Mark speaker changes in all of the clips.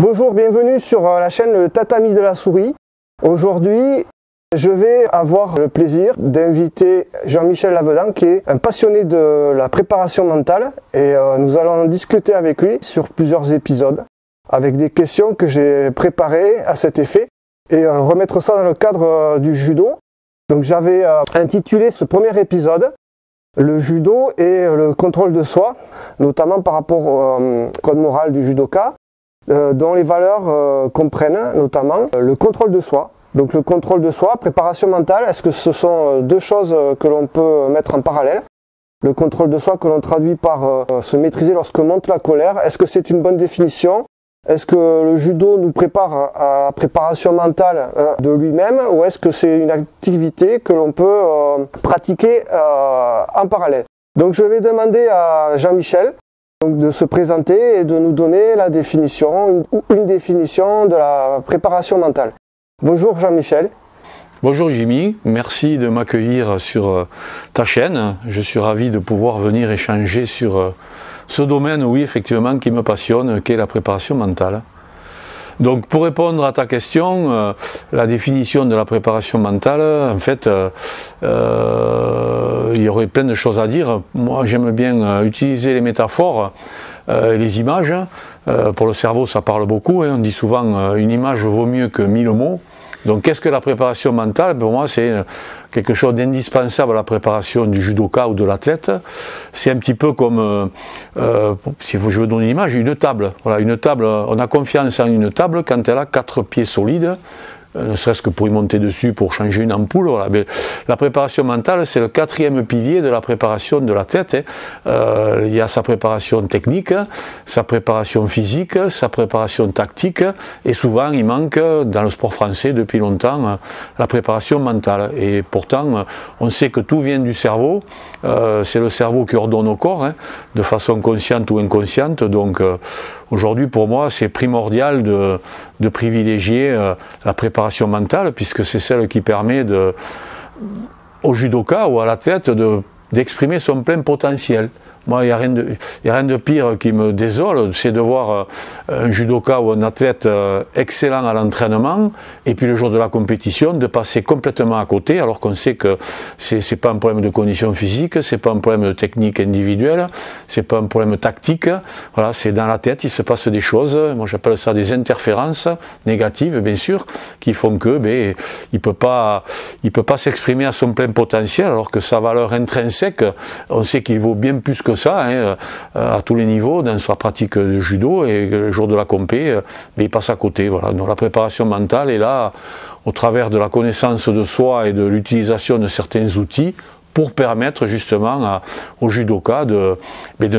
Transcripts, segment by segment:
Speaker 1: Bonjour, bienvenue sur la chaîne Le Tatami de la Souris. Aujourd'hui, je vais avoir le plaisir d'inviter Jean-Michel Lavedan, qui est un passionné de la préparation mentale, et nous allons discuter avec lui sur plusieurs épisodes, avec des questions que j'ai préparées à cet effet, et remettre ça dans le cadre du judo. Donc j'avais intitulé ce premier épisode le judo et le contrôle de soi, notamment par rapport au code moral du judoka, dont les valeurs comprennent notamment le contrôle de soi. Donc le contrôle de soi, préparation mentale, est-ce que ce sont deux choses que l'on peut mettre en parallèle? Le contrôle de soi que l'on traduit par se maîtriser lorsque monte la colère, est-ce que c'est une bonne définition? Est-ce que le judo nous prépare à la préparation mentale de lui-même, ou est-ce que c'est une activité que l'on peut pratiquer en parallèle? Donc je vais demander à Jean-Michel de se présenter et de nous donner la définition, une définition de la préparation mentale. Bonjour Jean-Michel.
Speaker 2: Bonjour Jimmy, merci de m'accueillir sur ta chaîne. Je suis ravi de pouvoir venir échanger sur ce domaine, oui, effectivement, qui me passionne, qui est la préparation mentale. Donc, pour répondre à ta question, la définition de la préparation mentale, en fait, il y aurait plein de choses à dire. Moi, j'aime bien utiliser les métaphores, les images. Pour le cerveau, ça parle beaucoup. On dit souvent, une image vaut mieux que 1000 mots. Donc, qu'est-ce que la préparation mentale? Pour moi, c'est quelque chose d'indispensable à la préparation du judoka ou de l'athlète. C'est un petit peu comme, si je veux donner une image, une table. Voilà, une table, on a confiance en une table quand elle a 4 pieds solides, ne serait-ce que pour y monter dessus, pour changer une ampoule. Voilà. Mais la préparation mentale, c'est le 4e pilier de la préparation de l'athlète. Il y a sa préparation technique, sa préparation physique, sa préparation tactique, et souvent il manque, dans le sport français depuis longtemps, la préparation mentale. Et pourtant, on sait que tout vient du cerveau, c'est le cerveau qui ordonne au corps, de façon consciente ou inconsciente. Donc aujourd'hui, pour moi, c'est primordial de privilégier la préparation mentale, puisque c'est celle qui permet au judoka ou à l'athlète d'exprimer son plein potentiel. Moi, il n'y a rien de pire qui me désole, c'est de voir un judoka ou un athlète excellent à l'entraînement, et puis le jour de la compétition, de passer complètement à côté, alors qu'on sait que c'est pas un problème de condition physique, c'est pas un problème de technique individuelle, c'est pas un problème tactique. Voilà, c'est dans la tête, il se passe des choses. Moi, j'appelle ça des interférences négatives, bien sûr, qui font que il peut pas s'exprimer à son plein potentiel, alors que sa valeur intrinsèque, on sait qu'il vaut bien plus que ça, à tous les niveaux, dans sa pratique de judo, et le jour de la compé, il passe à côté. Voilà. Donc la préparation mentale est là, au travers de la connaissance de soi et de l'utilisation de certains outils, pour permettre justement au judoka de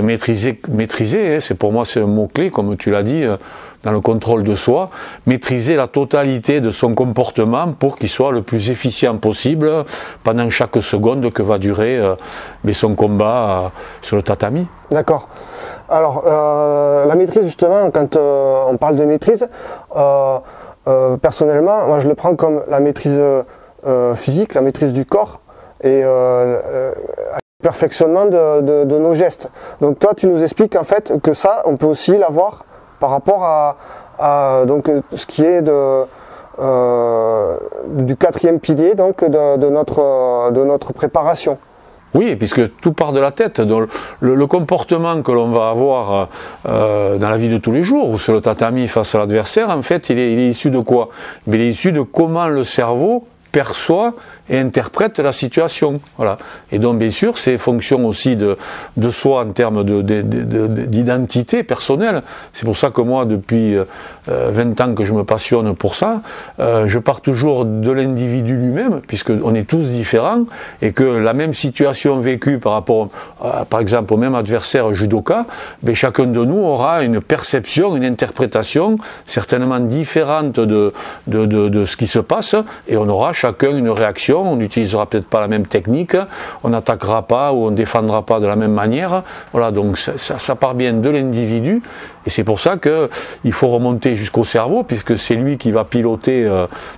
Speaker 2: maîtriser, pour moi c'est un mot-clé, comme tu l'as dit, dans le contrôle de soi, maîtriser la totalité de son comportement pour qu'il soit le plus efficient possible pendant chaque seconde que va durer son combat sur le tatami.
Speaker 1: D'accord. Alors, la maîtrise, justement, quand on parle de maîtrise, personnellement, moi je le prends comme la maîtrise physique, la maîtrise du corps, et le perfectionnement de nos gestes. Donc toi, tu nous expliques en fait que ça, on peut aussi l'avoir par rapport à donc ce qui est du 4e pilier, donc de notre préparation.
Speaker 2: Oui, puisque tout part de la tête. Donc, le comportement que l'on va avoir dans la vie de tous les jours, ou sur le tatami face à l'adversaire, en fait, il est issu de quoi? Il est issu de comment le cerveau perçoit et interprète la situation. Voilà. Et donc bien sûr c'est fonction aussi de soi en termes d'identité personnelle. C'est pour ça que moi depuis 20 ans que je me passionne pour ça, je pars toujours de l'individu lui-même, puisqu'on est tous différents, et que la même situation vécue par rapport par exemple au même adversaire judoka, chacun de nous aura une perception, une interprétation certainement différente de ce qui se passe, et on aura chacun une réaction. On n'utilisera peut-être pas la même technique, on n'attaquera pas ou on ne défendra pas de la même manière. Voilà, donc ça part bien de l'individu, et c'est pour ça qu'il faut remonter jusqu'au cerveau, puisque c'est lui qui va piloter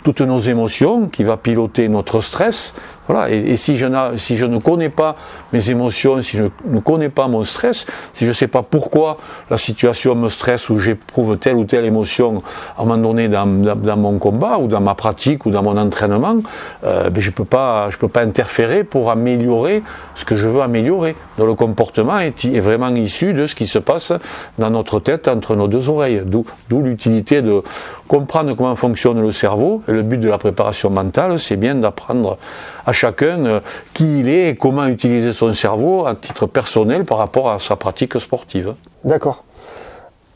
Speaker 2: toutes nos émotions, qui va piloter notre stress. Voilà. Et si je ne connais pas mes émotions, si je ne connais pas mon stress, si je ne sais pas pourquoi la situation me stresse ou j'éprouve telle ou telle émotion à un moment donné dans mon combat ou dans ma pratique ou dans mon entraînement, je peux pas interférer pour améliorer ce que je veux améliorer. Donc le comportement est vraiment issu de ce qui se passe dans notre tête entre nos deux oreilles. D'où l'utilité de comprendre comment fonctionne le cerveau. Et le but de la préparation mentale, c'est bien d'apprendre à chacun qui il est et comment utiliser son cerveau à titre personnel par rapport à sa pratique sportive.
Speaker 1: D'accord.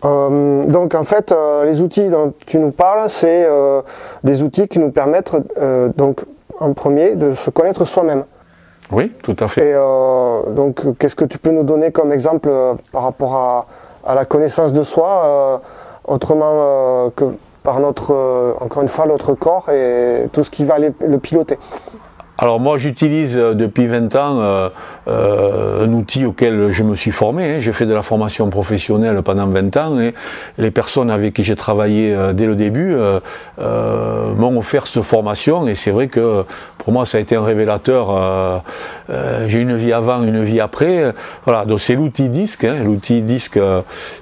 Speaker 1: Donc en fait, les outils dont tu nous parles, c'est des outils qui nous permettent donc en premier de se connaître soi-même.
Speaker 2: Oui, tout à fait.
Speaker 1: Et donc qu'est-ce que tu peux nous donner comme exemple par rapport à la connaissance de soi, autrement que par encore une fois, notre corps et tout ce qui va le piloter?
Speaker 2: Alors moi j'utilise depuis 20 ans un outil auquel je me suis formé. J'ai fait de la formation professionnelle pendant 20 ans et les personnes avec qui j'ai travaillé dès le début m'ont offert cette formation et c'est vrai que pour moi ça a été un révélateur. J'ai une vie avant, une vie après. Voilà, donc c'est l'outil DISC, l'outil DISC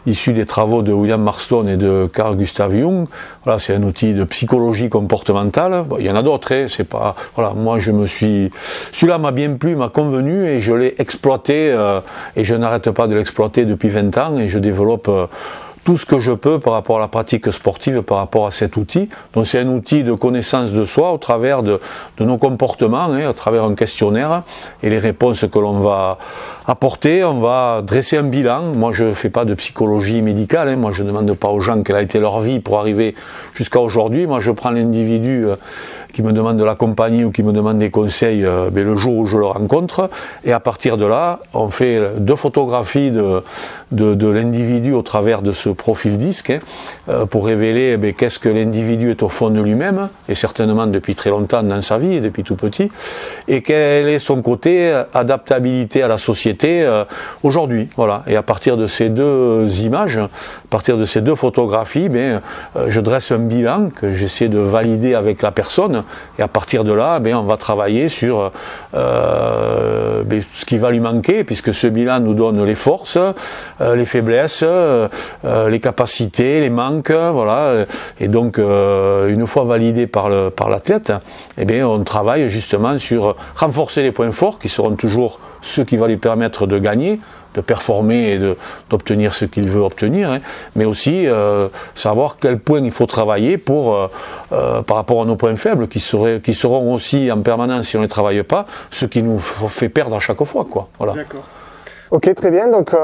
Speaker 2: issu des travaux de William Marston et de Carl Gustav Jung. Voilà, c'est un outil de psychologie comportementale. Bon, il y en a d'autres, c'est pas. Voilà, moi celui-là m'a bien plu, m'a convenu et je l'ai exploité et je n'arrête pas de l'exploiter depuis 20 ans et je développe tout ce que je peux par rapport à la pratique sportive, par rapport à cet outil. Donc c'est un outil de connaissance de soi au travers de nos comportements, à travers un questionnaire et les réponses que l'on va apporter. On va dresser un bilan. Moi je ne fais pas de psychologie médicale, moi je ne demande pas aux gens quelle a été leur vie pour arriver jusqu'à aujourd'hui. Moi je prends l'individu qui me demande de la compagnie ou qui me demande des conseils le jour où je le rencontre et à partir de là on fait 2 photographies de l'individu au travers de ce profil DISC pour révéler qu'est-ce que l'individu est au fond de lui-même et certainement depuis très longtemps dans sa vie et depuis tout petit et quel est son côté adaptabilité à la société aujourd'hui. Voilà. Et à partir de ces 2 images, à partir de ces 2 photographies, je dresse un bilan que j'essaie de valider avec la personne et à partir de là on va travailler sur ce qui va lui manquer puisque ce bilan nous donne les forces, les faiblesses, les capacités, les manques, voilà. Et donc une fois validé par l'athlète, on travaille justement sur renforcer les points forts qui seront toujours ceux qui vont lui permettre de gagner, de performer et d'obtenir ce qu'il veut obtenir, mais aussi savoir quel point il faut travailler pour par rapport à nos points faibles qui seront aussi en permanence si on ne les travaille pas, ce qui nous fait perdre à chaque fois, quoi. Voilà.
Speaker 1: D'accord. Ok, très bien. Donc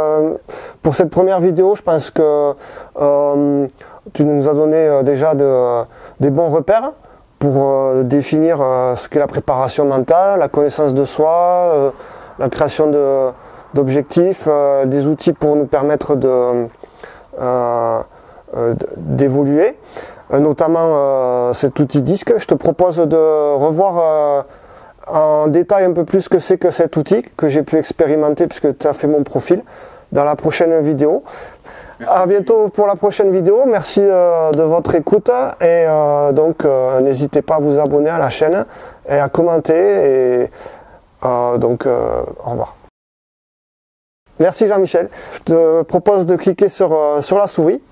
Speaker 1: pour cette première vidéo, je pense que tu nous as donné déjà des bons repères pour définir ce qu'est la préparation mentale, la connaissance de soi, la création d'objectifs, des outils pour nous permettre d'évoluer, notamment cet outil DISC. Je te propose de revoir en détail un peu plus ce que c'est que cet outil que j'ai pu expérimenter puisque tu as fait mon profil dans la prochaine vidéo. Merci. À bientôt pour la prochaine vidéo. Merci de votre écoute et donc n'hésitez pas à vous abonner à la chaîne et à commenter et donc au revoir. Merci Jean-Michel. Je te propose de cliquer sur la souris.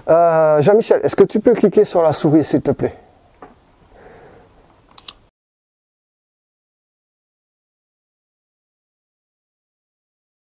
Speaker 1: Jean-Michel, est-ce que tu peux cliquer sur la souris s'il te plaît?